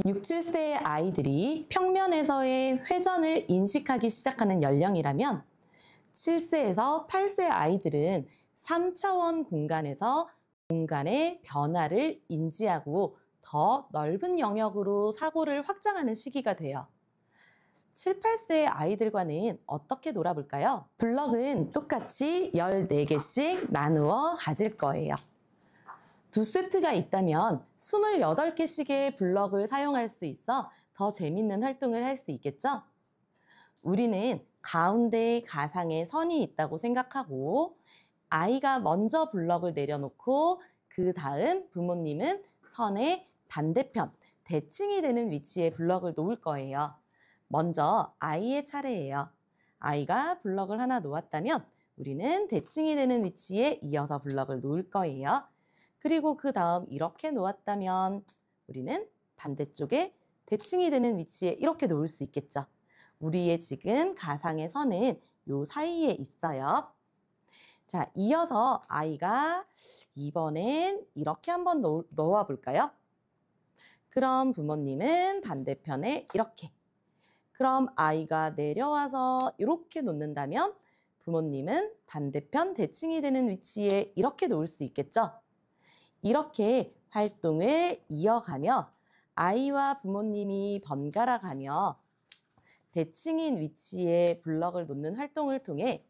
6, 7세의 아이들이 평면에서의 회전을 인식하기 시작하는 연령이라면 7세에서 8세 아이들은 3차원 공간에서 공간의 변화를 인지하고 더 넓은 영역으로 사고를 확장하는 시기가 돼요. 7, 8세의 아이들과는 어떻게 놀아볼까요? 블럭은 똑같이 14개씩 나누어 가질 거예요. 2세트가 있다면 28개씩의 블럭을 사용할 수 있어 더 재밌는 활동을 할 수 있겠죠? 우리는 가운데에 가상의 선이 있다고 생각하고 아이가 먼저 블럭을 내려놓고 그 다음 부모님은 선의 반대편, 대칭이 되는 위치에 블럭을 놓을 거예요. 먼저 아이의 차례예요. 아이가 블럭을 하나 놓았다면 우리는 대칭이 되는 위치에 이어서 블럭을 놓을 거예요. 그리고 그 다음 이렇게 놓았다면 우리는 반대쪽에 대칭이 되는 위치에 이렇게 놓을 수 있겠죠. 우리의 지금 가상의 선은 요 사이에 있어요. 자, 이어서 아이가 이번엔 이렇게 한번 놓아 볼까요? 그럼 부모님은 반대편에 이렇게. 그럼 아이가 내려와서 이렇게 놓는다면 부모님은 반대편 대칭이 되는 위치에 이렇게 놓을 수 있겠죠? 이렇게 활동을 이어가며 아이와 부모님이 번갈아 가며 대칭인 위치에 블럭을 놓는 활동을 통해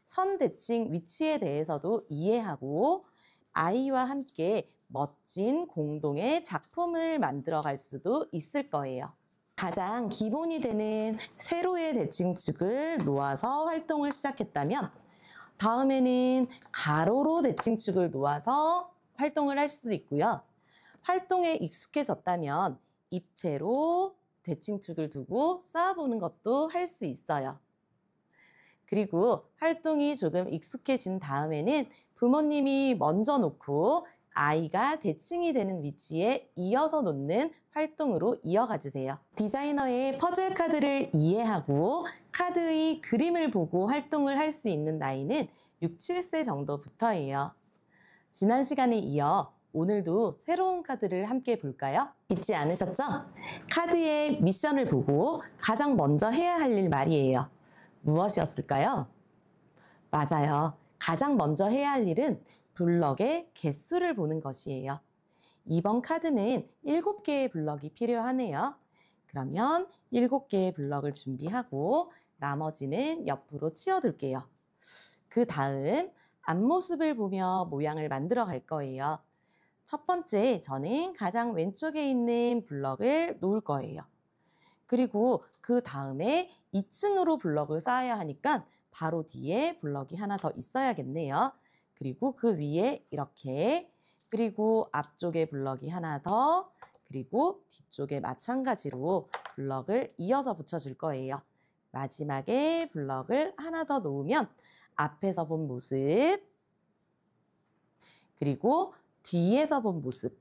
선 대칭 위치에 대해서도 이해하고 아이와 함께 멋진 공동의 작품을 만들어 갈 수도 있을 거예요. 가장 기본이 되는 세로의 대칭축을 놓아서 활동을 시작했다면 다음에는 가로로 대칭축을 놓아서 활동을 할 수도 있고요. 활동에 익숙해졌다면 입체로 대칭축을 두고 쌓아보는 것도 할 수 있어요. 그리고 활동이 조금 익숙해진 다음에는 부모님이 먼저 놓고 아이가 대칭이 되는 위치에 이어서 놓는 활동으로 이어가 주세요. 디자이너의 퍼즐 카드를 이해하고 카드의 그림을 보고 활동을 할 수 있는 나이는 6, 7세 정도부터예요. 지난 시간에 이어 오늘도 새로운 카드를 함께 볼까요? 잊지 않으셨죠? 카드의 미션을 보고 가장 먼저 해야 할 일 말이에요. 무엇이었을까요? 맞아요. 가장 먼저 해야 할 일은 블럭의 개수를 보는 것이에요. 이번 카드는 7개의 블럭이 필요하네요. 그러면 7개의 블럭을 준비하고 나머지는 옆으로 치워둘게요. 그 다음 앞모습을 보며 모양을 만들어 갈 거예요. 첫 번째, 저는 가장 왼쪽에 있는 블럭을 놓을 거예요. 그리고 그 다음에 2층으로 블럭을 쌓아야 하니까 바로 뒤에 블럭이 하나 더 있어야겠네요. 그리고 그 위에 이렇게, 그리고 앞쪽에 블럭이 하나 더, 그리고 뒤쪽에 마찬가지로 블럭을 이어서 붙여줄 거예요. 마지막에 블럭을 하나 더 놓으면 앞에서 본 모습, 그리고 뒤에서 본 모습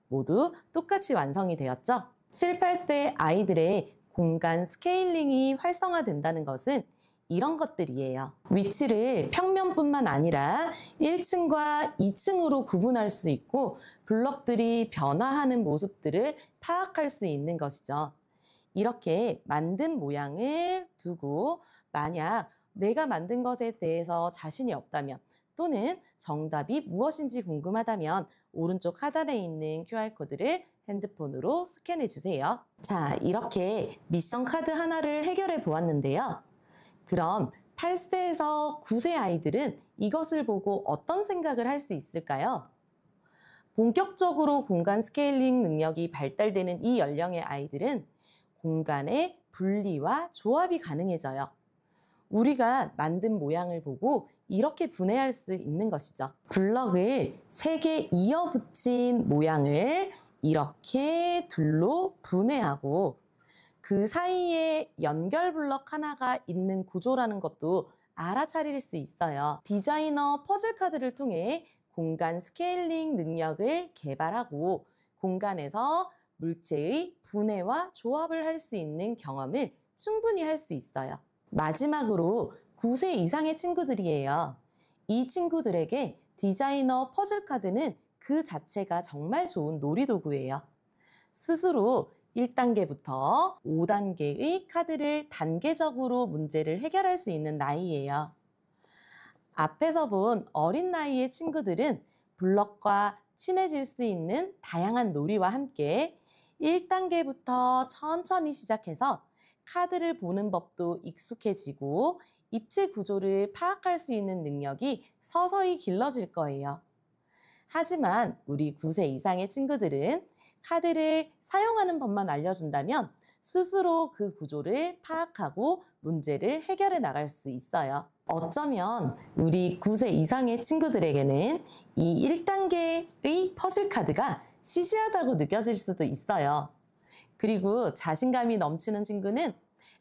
모두 똑같이 완성이 되었죠? 7, 8세 아이들의 공간 스케일링이 활성화된다는 것은 이런 것들이에요. 위치를 평면뿐만 아니라 1층과 2층으로 구분할 수 있고 블럭들이 변화하는 모습들을 파악할 수 있는 것이죠. 이렇게 만든 모양을 두고 만약 내가 만든 것에 대해서 자신이 없다면 또는 정답이 무엇인지 궁금하다면 오른쪽 하단에 있는 QR코드를 핸드폰으로 스캔해 주세요. 자, 이렇게 미션 카드 하나를 해결해 보았는데요. 그럼 8세에서 9세 아이들은 이것을 보고 어떤 생각을 할 수 있을까요? 본격적으로 공간 스케일링 능력이 발달되는 이 연령의 아이들은 공간의 분리와 조합이 가능해져요. 우리가 만든 모양을 보고 이렇게 분해할 수 있는 것이죠. 블럭을 3개 이어 붙인 모양을 이렇게 둘로 분해하고 그 사이에 연결 블럭 하나가 있는 구조라는 것도 알아차릴 수 있어요. 디자이너 퍼즐 카드를 통해 공간 스케일링 능력을 개발하고 공간에서 물체의 분해와 조합을 할 수 있는 경험을 충분히 할 수 있어요. 마지막으로 9세 이상의 친구들이에요. 이 친구들에게 디자이너 퍼즐 카드는 그 자체가 정말 좋은 놀이도구예요. 스스로 1단계부터 5단계의 카드를 단계적으로 문제를 해결할 수 있는 나이예요. 앞에서 본 어린 나이의 친구들은 블럭과 친해질 수 있는 다양한 놀이와 함께 1단계부터 천천히 시작해서 카드를 보는 법도 익숙해지고 입체 구조를 파악할 수 있는 능력이 서서히 길러질 거예요. 하지만 우리 9세 이상의 친구들은 카드를 사용하는 법만 알려준다면 스스로 그 구조를 파악하고 문제를 해결해 나갈 수 있어요. 어쩌면 우리 9세 이상의 친구들에게는 이 1단계의 퍼즐 카드가 시시하다고 느껴질 수도 있어요. 그리고 자신감이 넘치는 친구는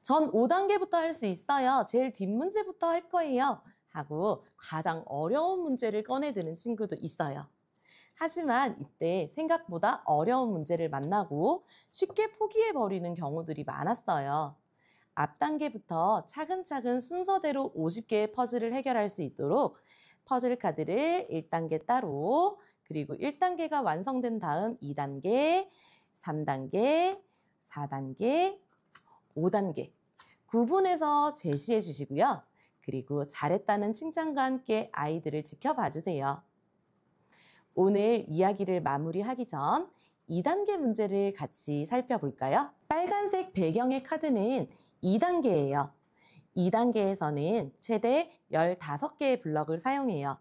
전 5단계부터 할 수 있어요. 제일 뒷문제부터 할 거예요. 하고 가장 어려운 문제를 꺼내드는 친구도 있어요. 하지만 이때 생각보다 어려운 문제를 만나고 쉽게 포기해버리는 경우들이 많았어요. 앞 단계부터 차근차근 순서대로 50개의 퍼즐을 해결할 수 있도록 퍼즐 카드를 1단계 따로, 그리고 1단계가 완성된 다음 2단계, 3단계, 4단계, 5단계 구분해서 제시해 주시고요. 그리고 잘했다는 칭찬과 함께 아이들을 지켜봐 주세요. 오늘 이야기를 마무리하기 전 2단계 문제를 같이 살펴볼까요? 빨간색 배경의 카드는 2단계예요. 2단계에서는 최대 15개의 블럭을 사용해요.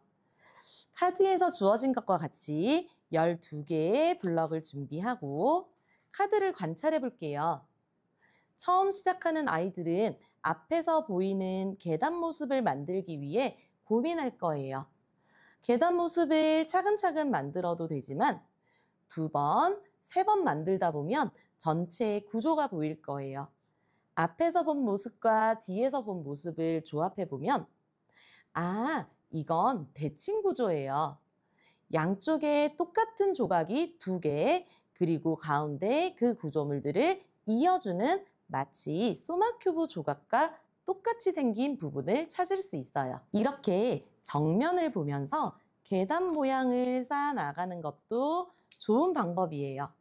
카드에서 주어진 것과 같이 12개의 블럭을 준비하고 카드를 관찰해 볼게요. 처음 시작하는 아이들은 앞에서 보이는 계단 모습을 만들기 위해 고민할 거예요. 계단 모습을 차근차근 만들어도 되지만 2번, 3번 만들다 보면 전체의 구조가 보일 거예요. 앞에서 본 모습과 뒤에서 본 모습을 조합해 보면 이건 대칭 구조예요. 양쪽에 똑같은 조각이 2개, 그리고 가운데 그 구조물들을 이어주는 마치 소마큐브 조각과 똑같이 생긴 부분을 찾을 수 있어요. 이렇게 정면을 보면서 계단 모양을 쌓아 나가는 것도 좋은 방법이에요.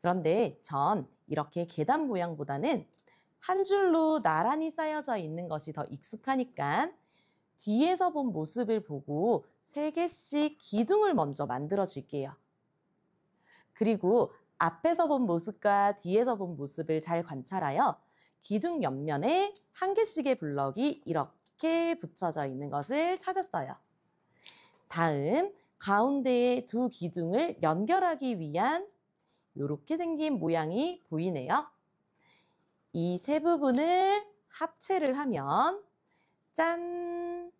그런데 전 이렇게 계단 모양보다는 한 줄로 나란히 쌓여져 있는 것이 더 익숙하니까 뒤에서 본 모습을 보고 3개씩 기둥을 먼저 만들어 줄게요. 그리고 앞에서 본 모습과 뒤에서 본 모습을 잘 관찰하여 기둥 옆면에 1개씩의 블럭이 이렇게 붙여져 있는 것을 찾았어요. 다음 가운데의 2 기둥을 연결하기 위한 이렇게 생긴 모양이 보이네요. 이 세 부분을 합체를 하면 짠!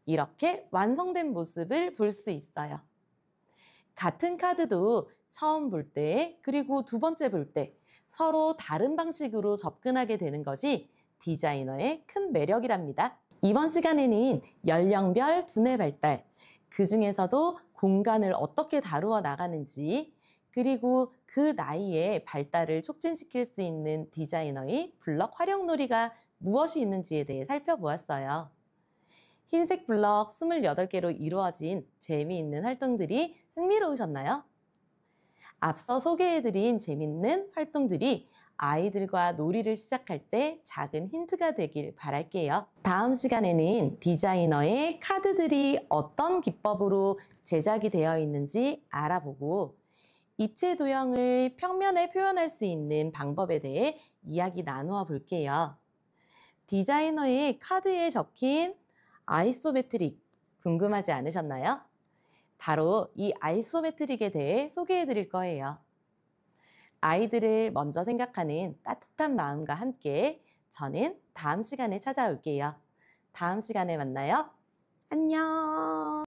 이렇게 완성된 모습을 볼 수 있어요. 같은 카드도 처음 볼 때, 그리고 2번째 볼 때 서로 다른 방식으로 접근하게 되는 것이 디자이너의 큰 매력이랍니다. 이번 시간에는 연령별 두뇌 발달, 그 중에서도 공간을 어떻게 다루어 나가는지, 그리고 그 나이에 발달을 촉진시킬 수 있는 디자이너의 블럭 활용놀이가 무엇이 있는지에 대해 살펴보았어요. 흰색 블럭 28개로 이루어진 재미있는 활동들이 흥미로우셨나요? 앞서 소개해드린 재밌는 활동들이 아이들과 놀이를 시작할 때 작은 힌트가 되길 바랄게요. 다음 시간에는 디자이너의 카드들이 어떤 기법으로 제작이 되어 있는지 알아보고 입체 도형을 평면에 표현할 수 있는 방법에 대해 이야기 나누어 볼게요. 디자이너의 카드에 적힌 아이소메트릭 궁금하지 않으셨나요? 바로 이 아이소메트릭에 대해 소개해 드릴 거예요. 아이들을 먼저 생각하는 따뜻한 마음과 함께 저는 다음 시간에 찾아올게요. 다음 시간에 만나요. 안녕.